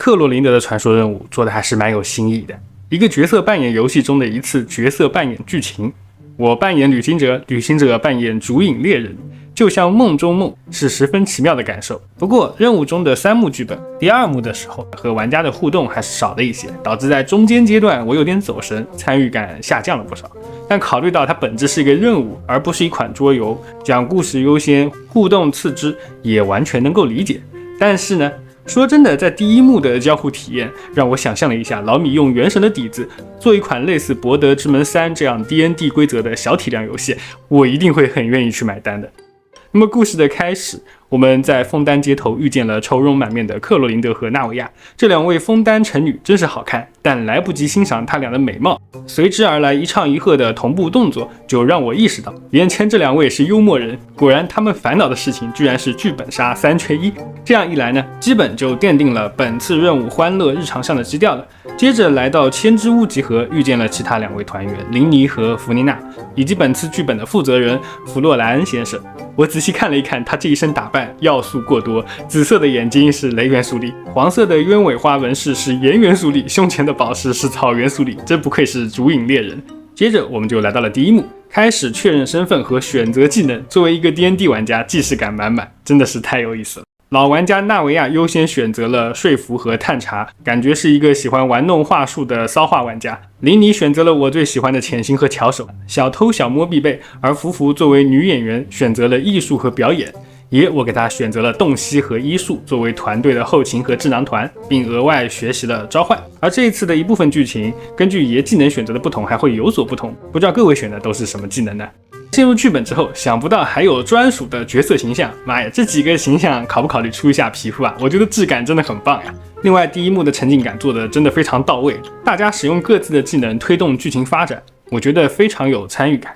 克罗琳德的传说任务做的还是蛮有新意的，一个角色扮演游戏中的一次角色扮演剧情，我扮演旅行者，旅行者扮演烛影猎人，就像梦中梦，是十分奇妙的感受。不过任务中的3幕剧本，第2幕的时候和玩家的互动还是少了一些，导致在中间阶段我有点走神，参与感下降了不少。但考虑到它本质是一个任务，而不是一款桌游，讲故事优先，互动次之，也完全能够理解。但是呢，说真的，在第1幕的交互体验让我想象了一下老米用原神的底子做一款类似博德之门3这样 DND 规则的小体量游戏，我一定会很愿意去买单的。那么故事的开始，我们在枫丹街头遇见了愁容满面的克罗琳德和纳维亚，这2位枫丹臣女真是好看，但来不及欣赏她俩的美貌，随之而来一唱一和的同步动作就让我意识到眼前这2位是幽默人，果然他们烦恼的事情居然是剧本杀3缺1。这样一来呢，基本就奠定了本次任务欢乐日常向的基调了。接着来到千之屋集合，遇见了其他2位团员林尼和弗妮娜，以及本次剧本的负责人弗洛莱恩先生。我仔细看了一看他这一身打扮，要素过多，紫色的眼睛是雷元素里，黄色的鸢尾花纹饰是岩元素里，胸前的宝石是草原素里，真不愧是烛影猎人。接着我们就来到了第1幕，开始确认身份和选择技能。作为一个 DND 玩家，既视感满满，真的是太有意思了。老玩家纳维亚优先选择了说服和探查，感觉是一个喜欢玩弄话术的骚话玩家。林尼选择了我最喜欢的潜行和巧手，小偷小摸必备。而福福作为女演员选择了艺术和表演，我给她选择了洞悉和医术作为团队的后勤和智囊团，并额外学习了召唤。而这一次的一部分剧情根据爷技能选择的不同还会有所不同，不知道各位选的都是什么技能呢？进入剧本之后，想不到还有专属的角色形象，妈呀，这几个形象考不考虑出一下皮肤啊？我觉得质感真的很棒呀。另外第1幕的沉浸感做的真的非常到位，大家使用各自的技能推动剧情发展，我觉得非常有参与感。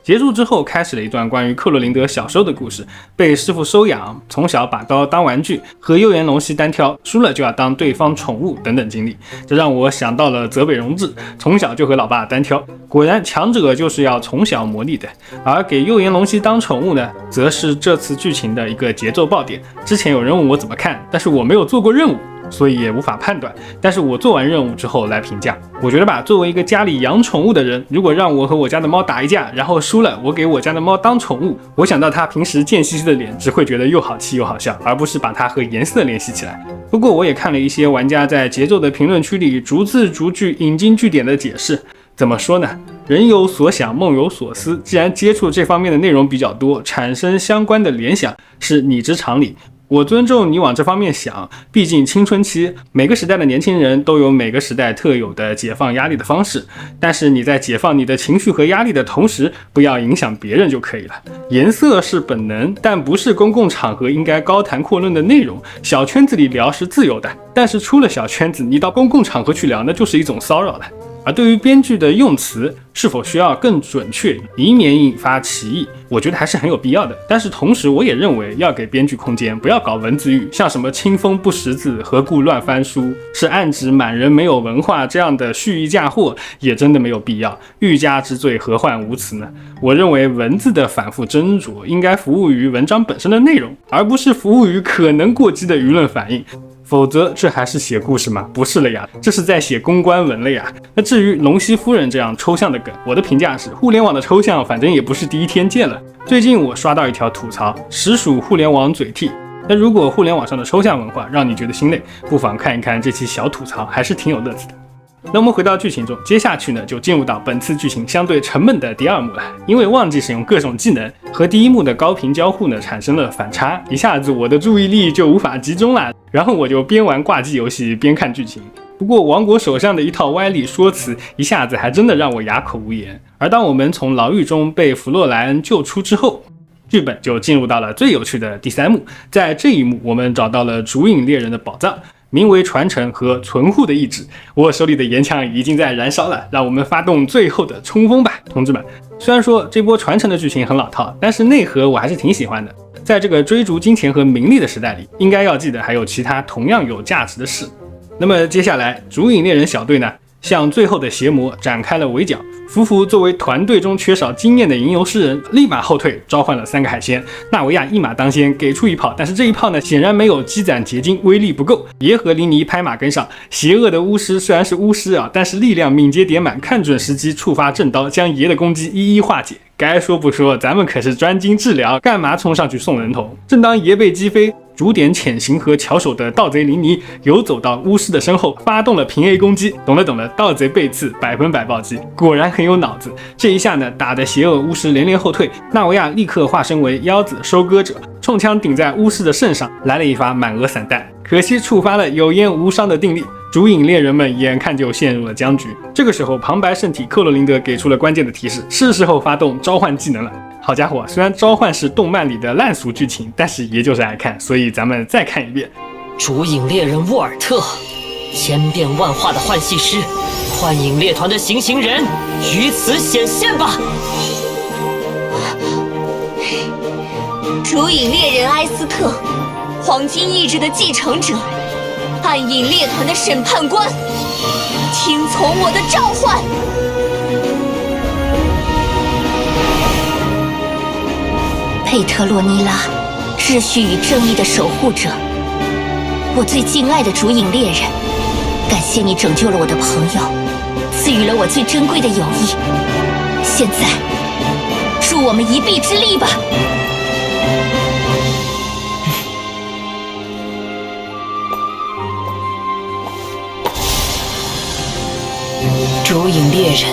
结束之后，开始了一段关于克罗琳德小时候的故事，被师傅收养，从小把刀当玩具，和右眼龙溪单挑，输了就要当对方宠物等等经历。这让我想到了泽北荣治，从小就和老爸单挑，果然强者就是要从小磨砺的。而给右眼龙溪当宠物呢，则是这次剧情的一个节奏爆点。之前有人问我怎么看，但是我没有做过任务，所以也无法判断。但是我做完任务之后来评价，我觉得吧，作为一个家里养宠物的人，如果让我和我家的猫打一架，然后输了，我给我家的猫当宠物，我想到它平时贱兮兮的脸，只会觉得又好气又好笑，而不是把它和颜色联系起来。不过我也看了一些玩家在节奏的评论区里逐字逐句引经据典的解释，怎么说呢？人有所想，梦有所思，既然接触这方面的内容比较多，产生相关的联想是拟之常理。我尊重你往这方面想，毕竟青春期每个时代的年轻人都有每个时代特有的解放压力的方式，但是你在解放你的情绪和压力的同时，不要影响别人就可以了。颜色是本能，但不是公共场合应该高谈阔论的内容。小圈子里聊是自由的，但是出了小圈子，你到公共场合去聊，那就是一种骚扰了。而对于编剧的用词是否需要更准确，以免引发歧义，我觉得还是很有必要的。但是同时我也认为要给编剧空间，不要搞文字狱，像什么清风不识字，何故乱翻书，是暗指满人没有文化这样的蓄意嫁祸，也真的没有必要。欲加之罪，何患无辞呢？我认为文字的反复斟酌应该服务于文章本身的内容，而不是服务于可能过激的舆论反应。否则这还是写故事吗？不是了呀，这是在写公关文了呀。那至于龙溪夫人这样抽象的梗，我的评价是互联网的抽象反正也不是第一天见了。最近我刷到一条吐槽，实属互联网嘴替。那如果互联网上的抽象文化让你觉得心累，不妨看一看这期小吐槽，还是挺有乐子的。那我们回到剧情中，接下去呢就进入到本次剧情相对沉闷的第2幕了。因为忘记使用各种技能，和第1幕的高频交互呢产生了反差，一下子我的注意力就无法集中了，然后我就边玩挂机游戏边看剧情。不过王国手上的一套歪理说辞，一下子还真的让我哑口无言。而当我们从牢狱中被弗洛莱恩救出之后，剧本就进入到了最有趣的第3幕。在这一幕，我们找到了烛影猎人的宝藏，名为传承和存护的意志。我手里的岩枪已经在燃烧了，让我们发动最后的冲锋吧，同志们！虽然说这波传承的剧情很老套，但是内核我还是挺喜欢的。在这个追逐金钱和名利的时代里，应该要记得还有其他同样有价值的事。那么接下来烛影猎人小队呢，向最后的邪魔展开了围剿。福福作为团队中缺少经验的吟游诗人，立马后退，召唤了3个海鲜。纳维亚一马当先，给出一炮，但是这一炮呢，显然没有积攒结晶，威力不够。爷和林尼拍马跟上，邪恶的巫师虽然是巫师啊，但是力量敏捷点满，看准时机触发正刀，将爷的攻击一一化解。该说不说，咱们可是专精治疗，干嘛冲上去送人头？正当爷被击飞，主点潜行和巧手的盗贼林尼游走到巫师的身后，发动了平 A 攻击。懂了，盗贼被刺100%暴击，果然很有脑子。这一下呢，打得邪恶巫师连连后退。纳维亚立刻化身为腰子收割者，冲枪顶在巫师的肾上，来了一发满额散弹，可惜触发了有烟无伤的定力。主影猎人们眼看就陷入了僵局。这个时候，旁白圣体克洛林德给出了关键的提示，是时候发动召唤技能了。好家伙，虽然召唤是动漫里的烂俗剧情，但是爷就是爱看，所以咱们再看一遍。主影猎人沃尔特，千变万化的幻系师，幻影猎团的行刑人，于此显现吧！主影猎人埃斯特，黄金意志的继承者，暗影猎团的审判官，听从我的召唤。佩特洛尼拉，秩序与正义的守护者，我最敬爱的主影猎人，感谢你拯救了我的朋友，赐予了我最珍贵的友谊。现在，助我们一臂之力吧！主影猎人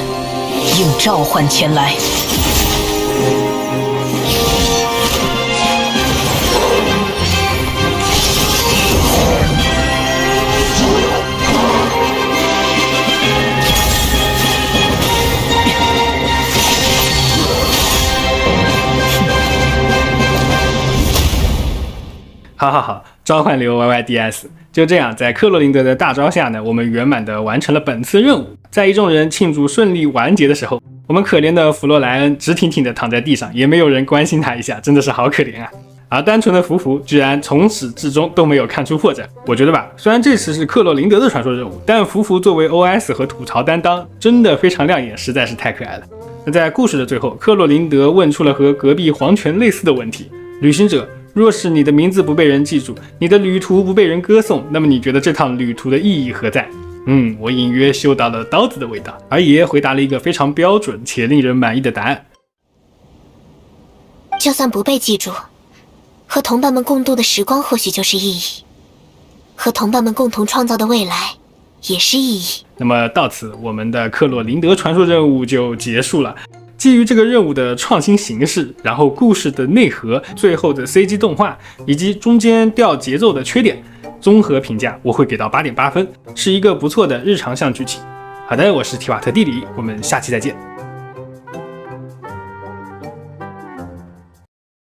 应召唤前来。好，召唤流 YYDS。就这样，在克洛林德的大招下呢，我们圆满的完成了本次任务。在一众人庆祝顺利完结的时候，我们可怜的弗洛莱恩直挺挺的躺在地上，也没有人关心他一下，真的是好可怜啊。而单纯的福福居然从始至终都没有看出破绽。我觉得吧，虽然这次是克洛林德的传说任务，但福福作为 OS 和吐槽担当，真的非常亮眼，实在是太可爱了。那在故事的最后，克洛林德问出了和隔壁黄泉类似的问题：旅行者，若是你的名字不被人记住，你的旅途不被人歌颂，那么你觉得这趟旅途的意义何在？我隐约嗅到了刀子的味道。而爷回答了一个非常标准且令人满意的答案：就算不被记住，和同伴们共度的时光或许就是意义，和同伴们共同创造的未来也是意义。那么到此，我们的克洛林德传说任务就结束了。基于这个任务的创新形式，然后故事的内核，最后的 CG 动画，以及中间掉节奏的缺点，综合评价我会给到8.8分，是一个不错的日常向剧情。好的，我是提瓦特地理，我们下期再见。